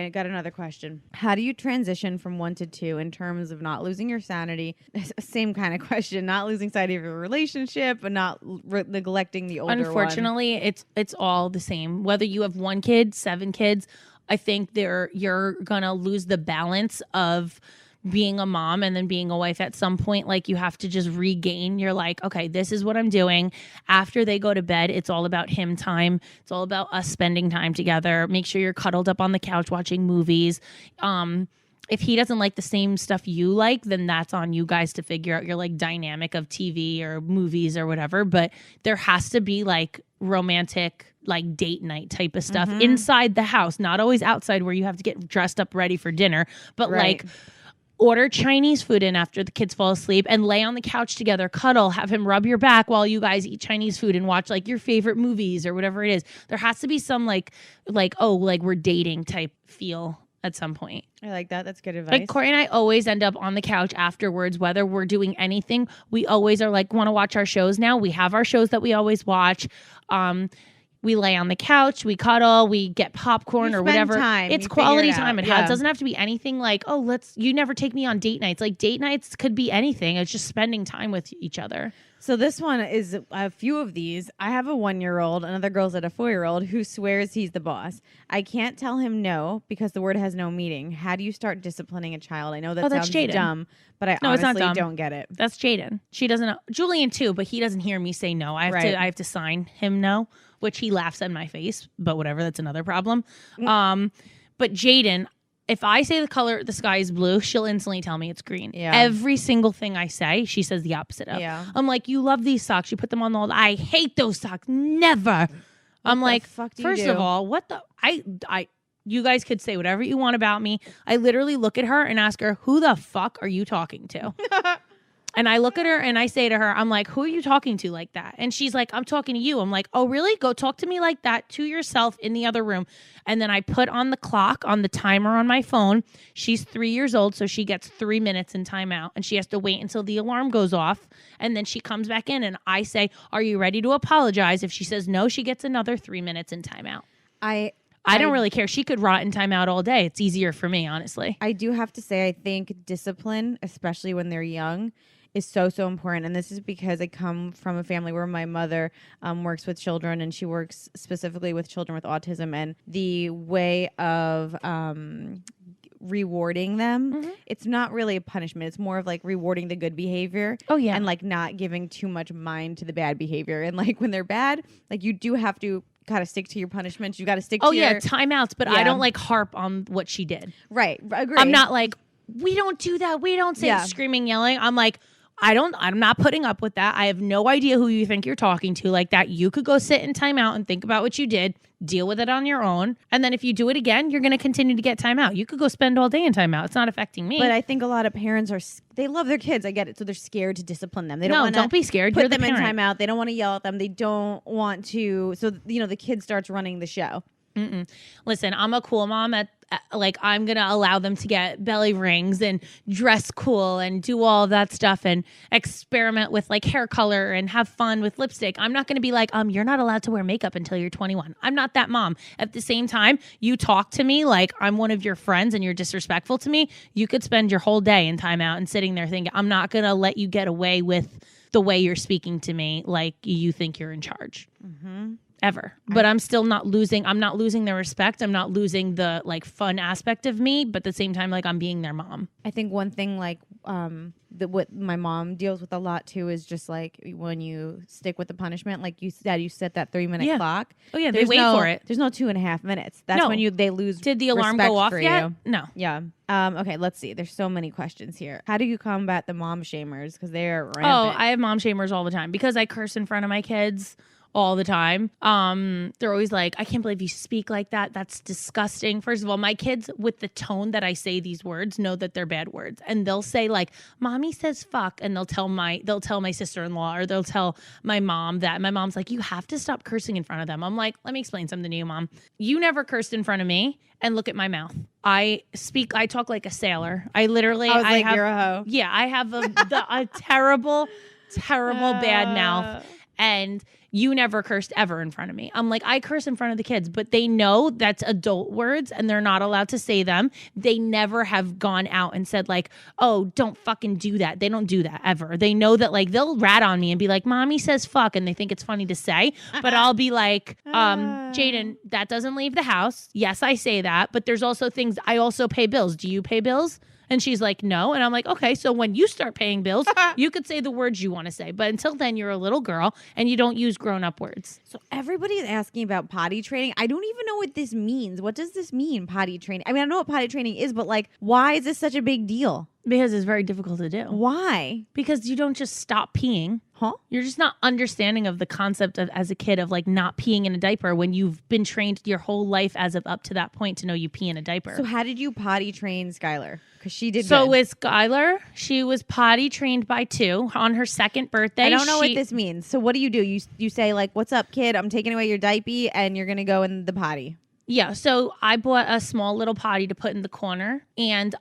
Okay, I got another question. How do you transition from 1 to 2 in terms of not losing your sanity? Same kind of question. Not losing sight of your relationship, but not neglecting the older Unfortunately, it's all the same. Whether you have 1 kid, 7 kids, I think you're gonna lose the balance of being a mom and then being a wife at some point. Like, you have to just regain. You're like, okay, this is what I'm doing. After they go to bed, it's all about him time. It's all about us spending time together. Make sure you're cuddled up on the couch watching movies. If he doesn't like the same stuff you like, then that's on you guys to figure out your like dynamic of TV or movies or whatever. But there has to be like romantic, like date night type of stuff inside the house, not always outside where you have to get dressed up ready for dinner, but like order Chinese food in after the kids fall asleep and lay on the couch together, cuddle, have him rub your back while you guys eat Chinese food and watch like your favorite movies or whatever it is. There has to be some like we're dating type feel at some point. I like that. That's good advice. Like Corey and I always end up on the couch afterwards, whether we're doing anything. We always are like, want to watch our shows now. We have our shows that we always watch. We lay on the couch, we cuddle, we get popcorn or whatever. It's quality time. It doesn't have to be anything like, oh, you never take me on date nights. Like, date nights could be anything. It's just spending time with each other. So this one is a few of these. I have a 1-year-old, another girl's at a 4-year-old who swears he's the boss. I can't tell him no because the word has no meaning. How do you start disciplining a child? I know that sounds dumb, but I honestly don't get it. That's Jaden. She doesn't know. Julian too, but he doesn't hear me say no. I have to sign him no, which he laughs in my face, but whatever, that's another problem. But Jaden, if I say the color the sky is blue, she'll instantly tell me it's green. Yeah. Every single thing I say, she says the opposite of. Yeah. I'm like, you love these socks. You put them on the wall. I hate those socks. Never. I'm like, first of all, what the you guys could say whatever you want about me. I literally look at her and ask her, who the fuck are you talking to? And I look at her and I say to her, I'm like, who are you talking to like that? And she's like, I'm talking to you. I'm like, oh, really? Go talk to me like that to yourself in the other room. And then I put on the clock on the timer on my phone. She's 3 years old, so she gets 3 minutes in timeout. And she has to wait until the alarm goes off. And then she comes back in and I say, are you ready to apologize? If she says no, she gets another 3 minutes in timeout. I don't really care. She could rot in timeout all day. It's easier for me, honestly. I do have to say, I think discipline, especially when they're young, is so important. And this is because I come from a family where my mother works with children, and she works specifically with children with autism. And the way of rewarding them, it's not really a punishment. It's more of like rewarding the good behavior. Oh, yeah. And like not giving too much mind to the bad behavior. And like when they're bad, like you do have to kind of stick to your punishments. You got to stick to your... timeouts. But I don't like harp on what she did. Right. Agree. I'm not like, we don't do that. We don't say screaming, yelling. I'm like, I'm not putting up with that. I have no idea who you think you're talking to like that. You could go sit in timeout and think about what you did, deal with it on your own. And then if you do it again, you're going to continue to get timeout. You could go spend all day in timeout. It's not affecting me. But I think a lot of parents they love their kids. I get it. So they're scared to discipline them. They don't be scared. Put them in timeout. They don't want to yell at them. They don't want to. So, the kid starts running the show. Listen, I'm a cool mom I'm going to allow them to get belly rings and dress cool and do all of that stuff and experiment with like hair color and have fun with lipstick. I'm not going to be like, you're not allowed to wear makeup until you're 21. I'm not that mom. At the same time, you talk to me like I'm one of your friends and you're disrespectful to me. You could spend your whole day in timeout and sitting there thinking, I'm not going to let you get away with the way you're speaking to me like you think you're in charge. Ever. But I'm still not losing. I'm not losing their respect. I'm not losing the like fun aspect of me. But at the same time, like I'm being their mom. I think one thing like what my mom deals with a lot too is just like when you stick with the punishment, like you said, you set that 3-minute clock. Oh yeah, they wait for it. There's no 2.5 minutes. That's when they lose. Did the alarm go off yet? No. Yeah. Okay, let's see. There's so many questions here. How do you combat the mom shamers? Because they are rampant. Oh, I have mom shamers all the time because I curse in front of my kids all the time. They're always like, I can't believe you speak like that. That's disgusting. First of all, my kids, with the tone that I say these words, know that they're bad words. And they'll say like, mommy says fuck. And they'll tell my sister-in-law or they'll tell my mom that. My mom's like, you have to stop cursing in front of them. I'm like, let me explain something to you, Mom. You never cursed in front of me. And look at my mouth. I talk like a sailor. I have, you're a hoe. Yeah, I have a terrible bad mouth. And you never cursed ever in front of me. I'm like, I curse in front of the kids, but they know that's adult words and they're not allowed to say them. They never have gone out and said like, oh, don't fucking do that. They don't do that ever. They know that like they'll rat on me and be like, mommy says fuck, and they think it's funny to say, but I'll be like, Jaden, that doesn't leave the house. Yes, I say that, but there's also things, I also pay bills. Do you pay bills? And she's like, no. And I'm like, okay, so when you start paying bills, you could say the words you want to say. But until then, you're a little girl and you don't use grown-up words. So everybody's asking about potty training. I don't even know what this means. What does this mean, potty training? I mean, I know what potty training is, but like, why is this such a big deal? Because it's very difficult to do. Why? Because you don't just stop peeing. Huh? You're just not understanding of the concept of as a kid of like not peeing in a diaper when you've been trained your whole life as of up to that point to know you pee in a diaper. So how did you potty train Skylar? Because she did So good. with Skylar, she was potty trained by 2 on her 2nd birthday. I don't know what this means. So what do? You say like, what's up, kid? I'm taking away your diaper and you're going to go in the potty. Yeah, so I bought a small little potty to put in the corner. And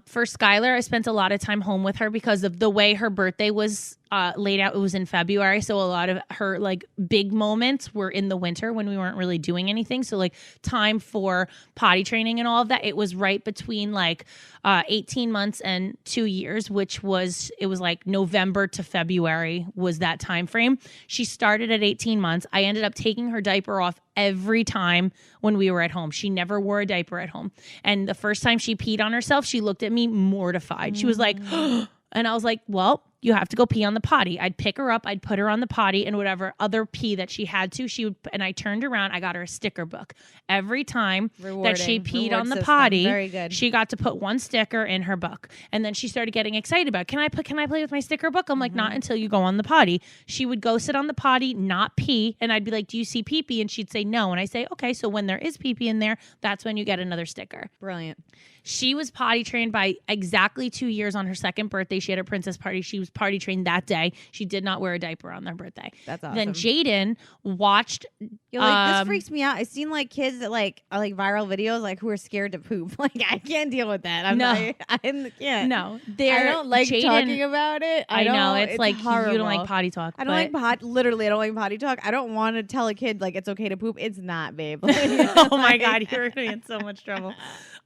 for Skylar, I spent a lot of time home with her because of the way her birthday was laid out. It was in February. So a lot of her like big moments were in the winter when we weren't really doing anything. So like time for potty training and all of that, it was right between like 18 months and 2 years, it was like November to February was that time frame. She started at 18 months. I ended up taking her diaper off every time when we were at home. She never wore a diaper at home. And the first time she peed on herself, she looked at me mortified. She was like, and I was like, well, you have to go pee on the potty. I'd pick her up, I'd put her on the potty, and whatever other pee that she had to, she would, and I turned around, I got her a sticker book. Every time that she peed on the potty, very good. She got to put 1 sticker in her book. And then she started getting excited about, can I play with my sticker book? I'm like, not until you go on the potty. She would go sit on the potty, not pee, and I'd be like, do you see pee-pee? And she'd say no. And I say, okay, so when there is pee-pee in there, that's when you get another sticker. Brilliant. She was potty trained by exactly 2 years on her 2nd birthday. She had a princess party. She was potty trained that day. She did not wear a diaper on their birthday. That's awesome. Then Jaden watched. You're like, this freaks me out. I've seen like kids that like are like viral videos like who are scared to poop. Like I can't deal with that. I can't. No, I don't like talking about it. I know it's like horrible. you don't like potty talk. I don't like literally, I don't like potty talk. I don't want to tell a kid like it's okay to poop. It's not, babe. Oh my god, you're gonna be in so much trouble.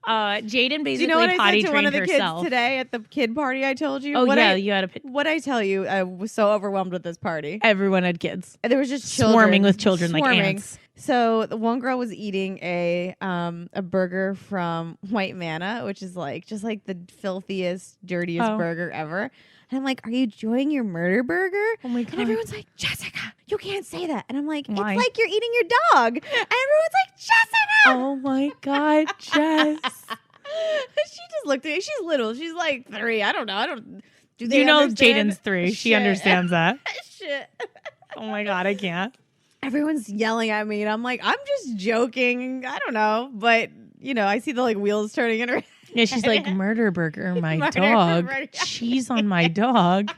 Jaden basically Do you know what I said to one of the herself. kids today at the kid party I told you? Oh yeah, you had a what I tell you, I was so overwhelmed with this party. Everyone had kids. There was just children swarming with children like ants. So the one girl was eating a burger from White Manna, which is like just like the filthiest, dirtiest burger ever. And I'm like, are you enjoying your murder burger? Oh my god. And everyone's like, Jessica, you can't say that. And I'm like, why? It's like you're eating your dog. And everyone's like, Jessica. Oh my god, Jess. She just looked at me. She's little. She's like 3. I don't know. Do they you know understand? Jaden's 3. Shit. She understands that. Shit. Oh my god, I can't. Everyone's yelling at me, and I'm like, I'm just joking. I don't know, but you know, I see the like wheels turning in her. Yeah, she's like, murder burger, my Murder dog. burger. Cheese on my dog.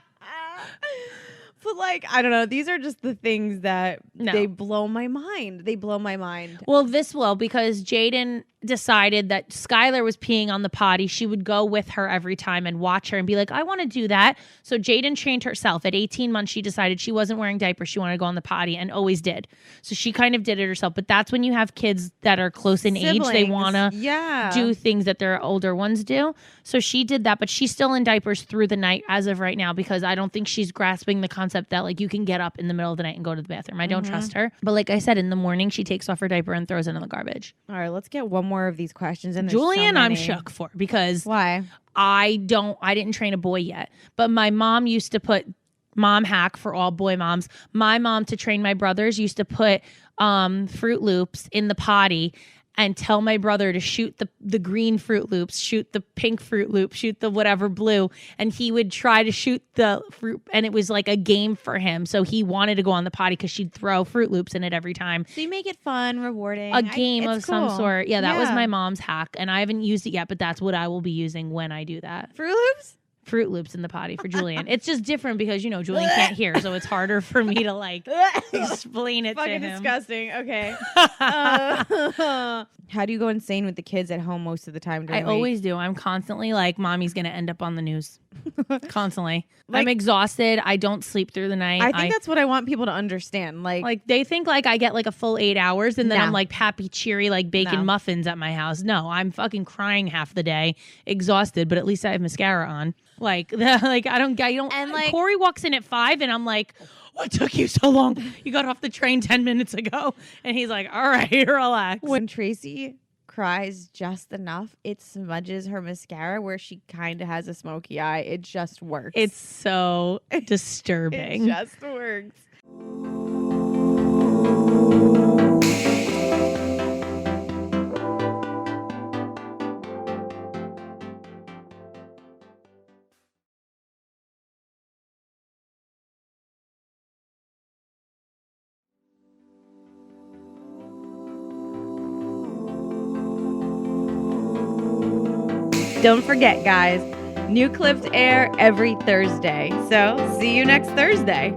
But like, I don't know. These are just the things that they blow my mind. They blow my mind. Well, because Jaden decided that Skylar was peeing on the potty, she would go with her every time and watch her and be like, I want to do that. So Jaden trained herself. At 18 months, she decided she wasn't wearing diapers. She wanted to go on the potty and always did. So she kind of did it herself. But that's when you have kids that are close in age. They want to do things that their older ones do. So she did that, but she's still in diapers through the night as of right now because I don't think she's grasping the concept that like you can get up in the middle of the night and go to the bathroom. I don't trust her. But like I said, in the morning, she takes off her diaper and throws it in the garbage. All right, let's get one more of these questions. And Julian, I'm shook for because why? I didn't train a boy yet, but my mom used to put mom hack for all boy moms. My mom to train my brothers used to put Fruit Loops in the potty and tell my brother to shoot the green Fruit Loops, shoot the pink Fruit Loop, shoot the whatever blue. And he would try to shoot the fruit. And it was like a game for him. So he wanted to go on the potty because she'd throw Fruit Loops in it every time. So you make it fun, rewarding. A game of some sort. Yeah, that was my mom's hack. And I haven't used it yet, but that's what I will be using when I do that. Fruit Loops? Fruit Loops in the potty for Julian. It's just different because, you know, Julian can't hear. So it's harder for me to like explain it to him. Fucking disgusting. Okay. How do you go insane with the kids at home most of the time? I always do. I'm constantly like, mommy's going to end up on the news. Constantly. I'm exhausted. I don't sleep through the night. I think that's what I want people to understand. Like they think like I get like a full 8 hours and then I'm like happy, cheery, like baking muffins at my house. No, I'm fucking crying half the day, exhausted, but at least I have mascara on. Like I don't. And like Corey walks in at 5 and I'm like, what took you so long? You got off the train 10 minutes ago. And he's like, all right, relax. When Tracy cries just enough, it smudges her mascara where she kind of has a smoky eye. It just works. It's so disturbing. It just works. Don't forget, guys, new clips air every Thursday. So see you next Thursday.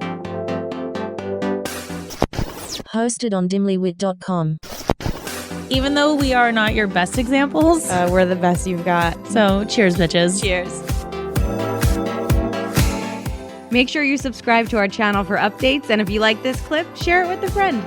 Hosted on dimlywit.com. Even though we are not your best examples, we're the best you've got. So cheers, bitches. Cheers. Make sure you subscribe to our channel for updates. And if you like this clip, share it with a friend.